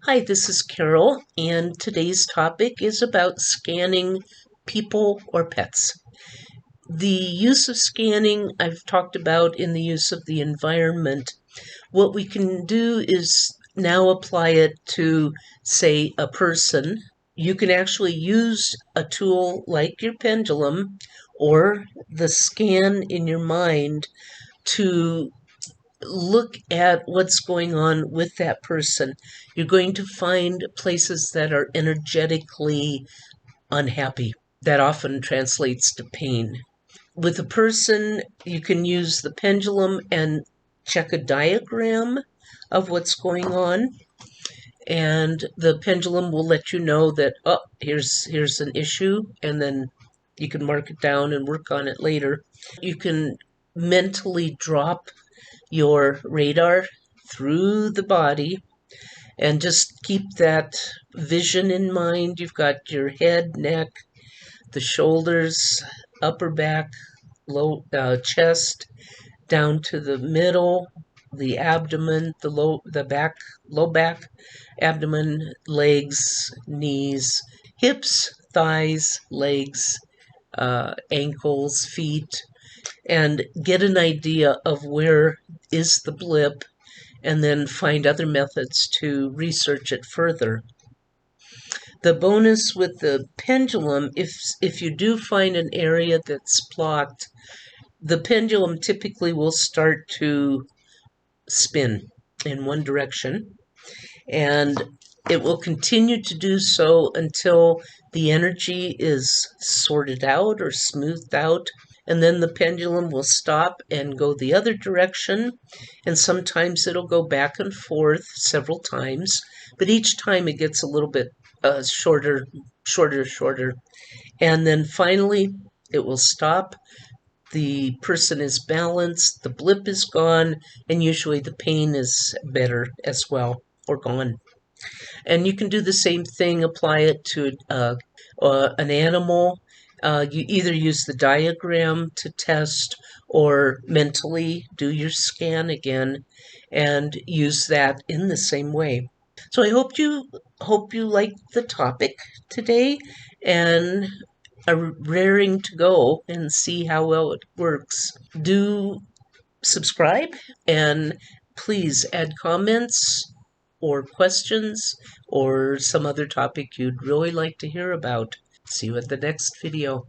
Hi, this is Carol, and today's topic is about scanning people or pets. The use of scanning I've talked about in the use of the environment. What we can do is now apply it to, say, a person. You can actually use a tool like your pendulum or the scan in your mind to look at what's going on with that person. You're going to find places that are energetically unhappy. That often translates to pain. With a person, you can use the pendulum and check a diagram of what's going on. And the pendulum will let you know that, oh, here's an issue, and then you can mark it down and work on it later. You can mentally drop your radar through the body and just keep that vision in mind. You've got your head, neck, the shoulders, upper back, low chest, down to the middle, the abdomen, low back, abdomen, legs, knees, hips, thighs, legs, ankles, feet, and get an idea of where is the blip, and then find other methods to research it further. The bonus with the pendulum, if you do find an area that's blocked, the pendulum typically will start to spin in one direction, and it will continue to do so until the energy is sorted out or smoothed out, and then the pendulum will stop and go the other direction, and sometimes it'll go back and forth several times, but each time it gets a little bit shorter, and then finally it will stop. The person is balanced, the blip is gone, and usually the pain is better as well, or gone. And you can do the same thing, apply it to an animal. You either use the diagram to test or mentally do your scan again and use that in the same way. So I hope you liked the topic today and are raring to go and see how well it works. Do subscribe, and please add comments or questions or some other topic you'd really like to hear about. See you at the next video.